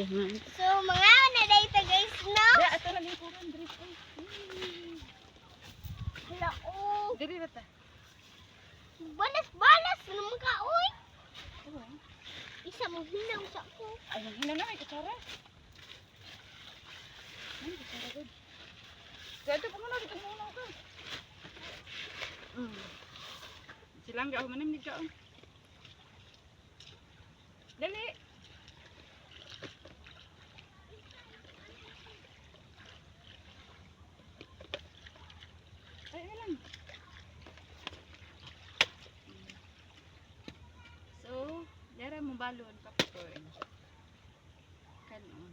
man. So, mga na dito guys, no? Da, ato lang yung kurang drip. Hala, oh. Diri ba ta? Balas-balas. Ano mo ka, uy? Oo. Isa mo hinaw sa ko. Ay, ang hinaw na may kutsara. Ay, kutsara good. Dito pa muna, dito muna ako. Silang gao manim ni gao. Dali. Ay, lang. So, dara mo balon popcorn. Kanon.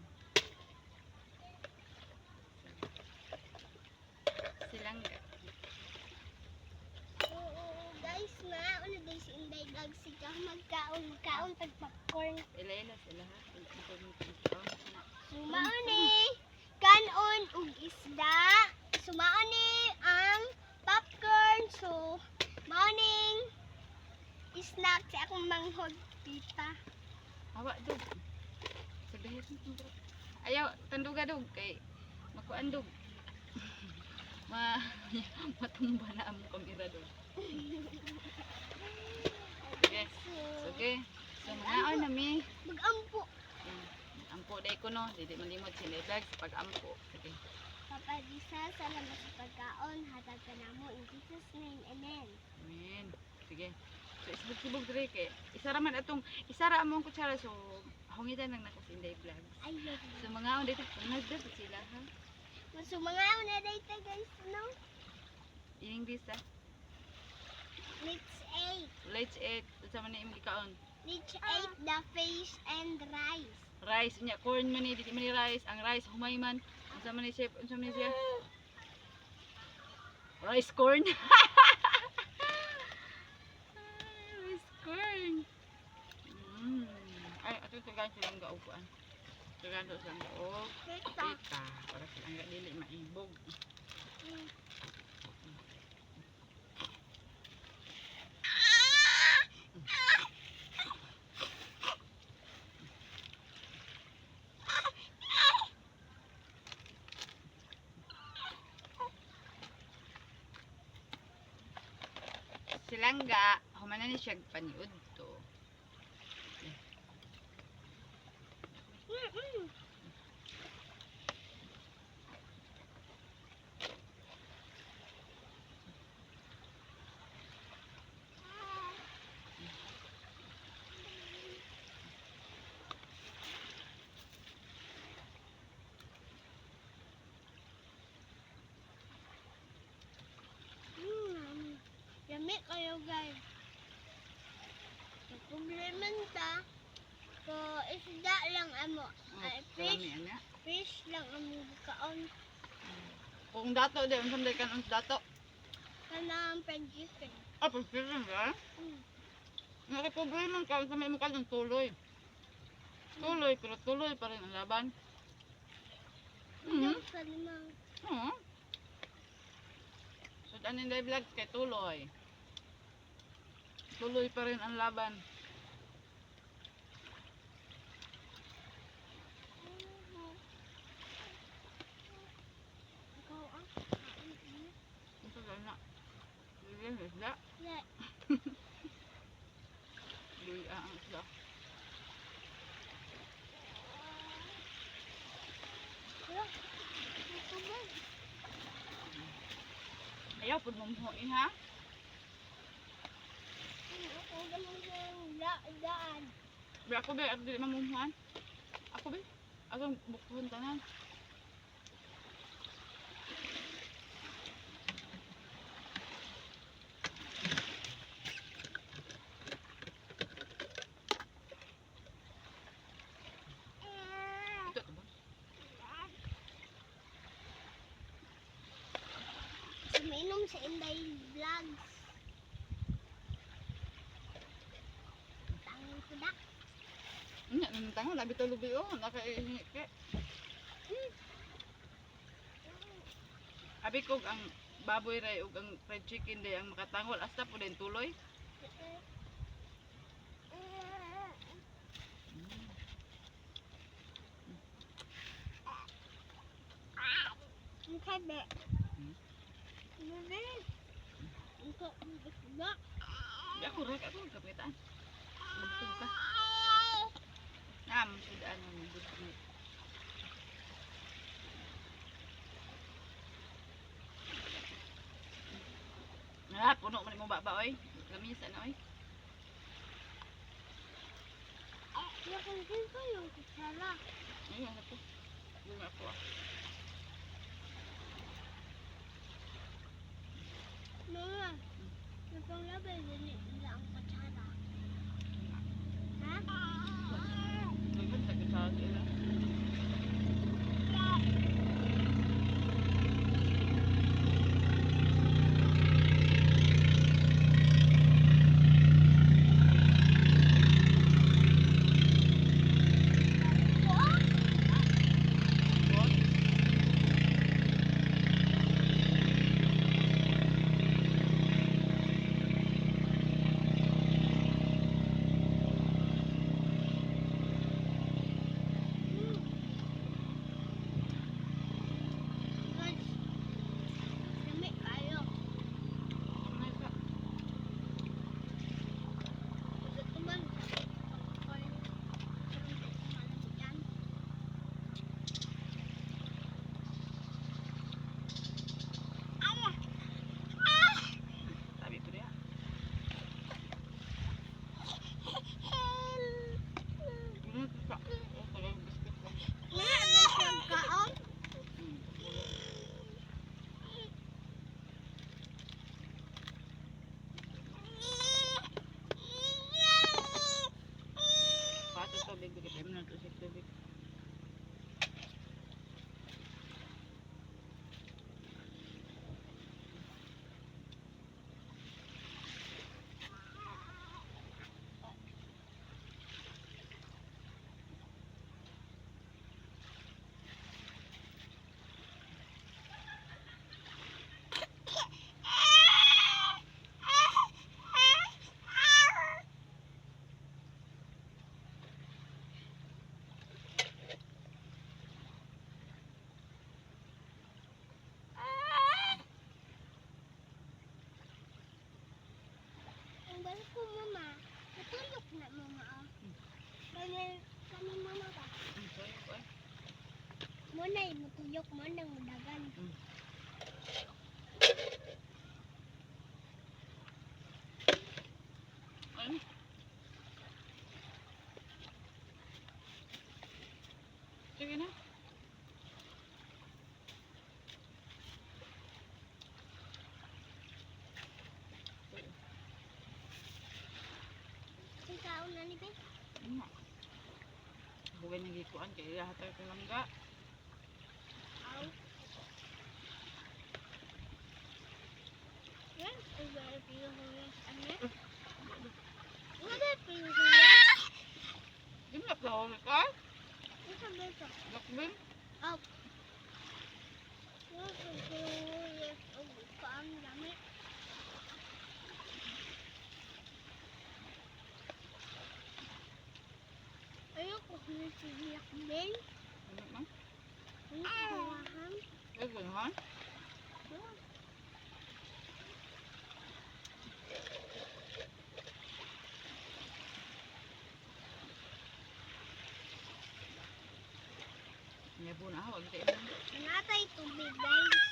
Silang gao. Guys, na. Ano guys, inday dag siya magkaon pag popcorn. Ila sila ha. Sumaoni. Kanon ug isda. Sumaoni ang popcorn. So, morning snack sa akong manghod pita. Awa dog. Sabihin mo bro. Ayaw tanduga dog kay makuan dog. Matumba na ang kamera dog. Okay. Okay. So manaon nami. Mag-ampo. Ampo day ko no, dili malimot sila vlog sa pag-ampo. Sige. Papa Disa, salamat sa pagkaon. Hatag ka namo in Jesus name. Amen. Amen. Sige. So isbog-sibog diri kay isara man atong isara among kutsara so hungitan lang nako sa Inday Vlog. Ayun. So mga on dito nagdad sila ha. So mga una dito guys, no? In English ha. Let's eat. Let's eat. Sa man imong gikaon. Let's eat the fish and rice. Rice nya corn man ni dili man ni rice. Ang rice humay man. Unsa man ni chef? Unsa man ni siya? Rice corn. Rice corn. Ay, ato tagaan silang gaupuan. Tagaan do silang gaog. Tita. Kita para silang ga dili maibog. Silangga, humana ni siya paniud to. Yummy kayo guys. Problema ta. So, isda lang amo. Fish lang amo kaon. Kung dato di, unsam day kan dato. Kanang fried chicken. Ah, pagkirin ba? Nakiproblema ka sa may mukha ng tuloy. Tuloy, pero tuloy pa rin ang laban. Yung sa limang. So, ano yung vlog kay tuloy. Tuloy pa rin ang laban. Ikaw ang Ito na. Luya ang isda. Luya ang isda. Ayaw, pud mumuhin ha. ako naman yung daan. Be ako be, ako dili mamumuhan. Ako be, ako bukuhan tanan. Ito to ba? Suminom sa Inday Vlogs. Tangin ko na. Nya nang tango labi to lubi oh, nakaihingi ke. Abi kog ang baboy ray ug ang fried chicken day ang makatangol hasta po din tuloy. Ang sabi. Hmm? Mami. Ang sabi. Di ako rin, ako magkapitaan. Magpug ka. Sudaan mo, budget. Puno man mo baba, oy. Lamisa na, oy. Nakansin ko yung kutsara. Ayun, ako. Yung ako, Mama. Napanglabay din nila ang kutsara. Ha? Nagman sa kasama sila. Dami kayo. Pagkatuman. Sabi ko rin, sa. Tagal biscuit lang. Wala na siyang kaon. Pato tubig, bigay mo na ito sa tubig. Ang balik ko, mama. Natulog na, mama. Kami mama ba? Sorry ko, eh. Muna yung matuyok mo ng dagan. Ano? Sige na. Ang kaon na ni Ben. Ano? Bugay ng gikuan, kaya hatay ko lang ga. Aw. Yan, ang balik ko yung ano? Ang balik ko yung Di mo naklawag ka? Ang sabi ko. Lakbin? Aw. Ang sabi ko yung kaon dami. Ayoko sinisiyak din. Ano man? Ang kawahan. Ay, gano'n? Nyabo na ako, agad kayo na. Natay tubig, guys.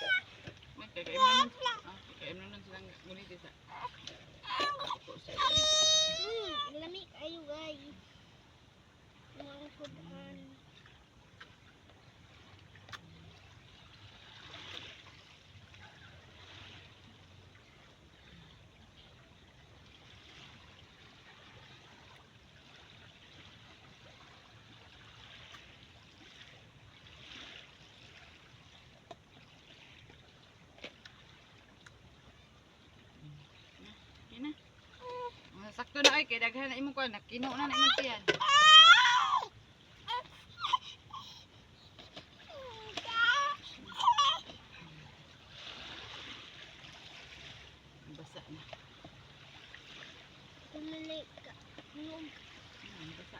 May kakaim na nun. Kakaim na nun silang ngunit isa. Lami kayo, guys. Mga kudan. Kina. Sakto na ay, kaya daghan na imong kuhan. Nakino na imong tiyan. Basa na. Tumalik ka. Basa.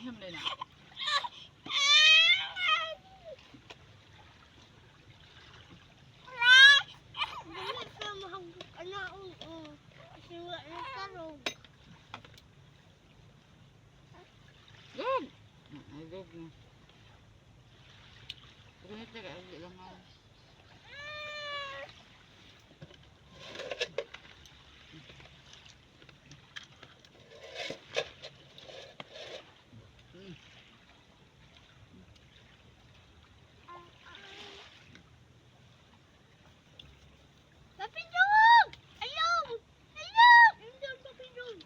siya mo na. Dili pa mahagok anaon oh. Kasi wala na karog. Good! Ay, good na. Ganit na kaya, hindi lang ako. Papidog! Ayaw! Ayaw! Ayaw, papidog!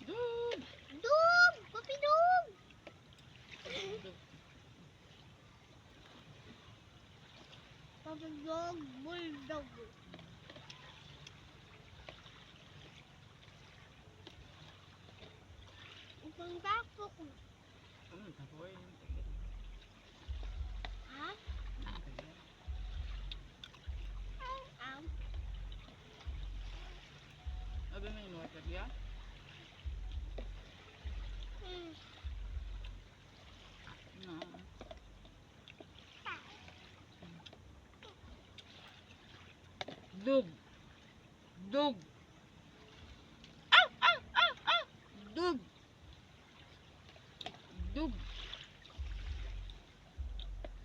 Good! Dog! Papidog! Papidog, bulldog. Upang takok. Tapoy. Ha? Aw. Abi mo yung water ya? Hmm. No. Dug! Dug! Ow! Ow! Ow! Ow! Dug! Dug!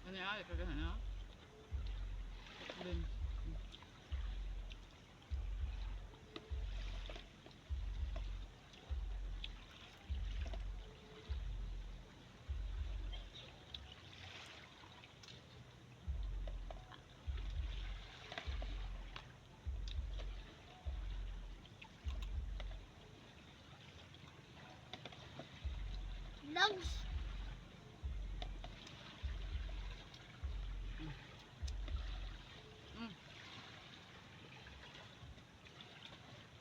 Ano yan? Kagahan na? Dun. Dogs.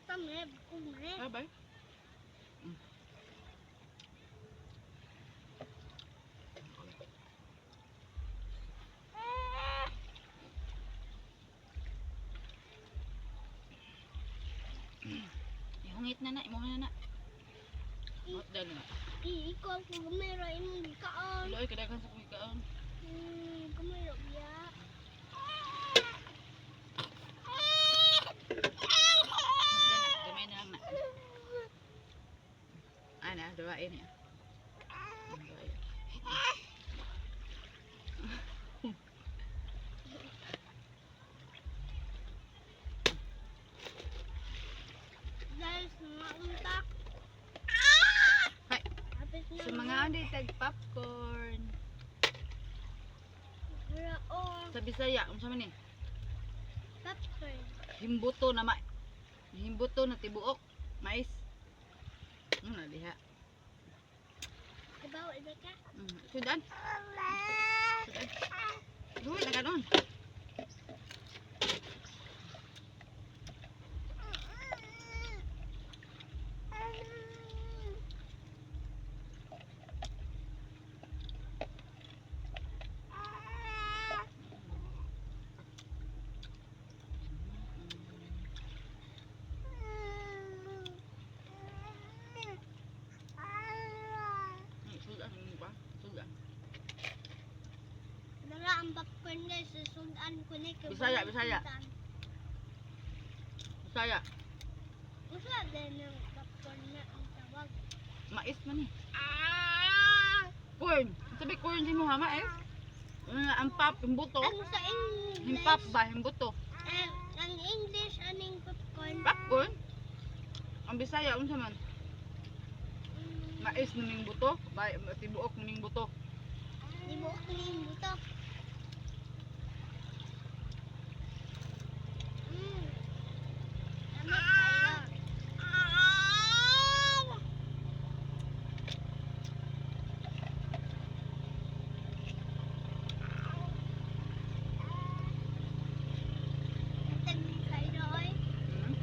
Kami, kumre. Bye-bye. Ihungit na na, imo na na. Hot dahil na. Ikaw kung kumira imong kaon. Loy, kadagan sa kuwi kaon. Kumira biya. Gamay na lang na. Ana, dawain niya. Dahil sa mga untak. Hay, Tapos na sa mga andi tag popcorn. raon. Sa Bisaya, unsa man ni? Popcorn. Himbuto na himbuto na tibuok, mais. Na diha. Ibaw, iba ka? Sudan. Duwi na kanon. Sudan mo ba? Sudan. Dala ang popcorn guys. Susudan ko na. Bisaya, Bisaya. Bisaya, Usa din ng popcorn na ang tawag. mais man ni. Corn. Sabi corn din mo ha, mais. Ang pop, himbuto. Ang sa English. Himpap ba, himbuto. Ang English aning popcorn. Popcorn. Ang Bisaya unsa man? Mais naming buto, bay tibuok naming buto. Ibuok ni buto. Ano kayo? Tag kayo oy. Hmm?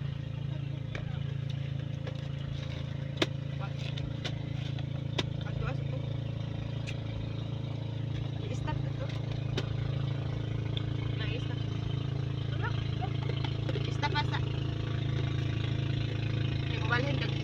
Pagtuas ito. mabalhin kag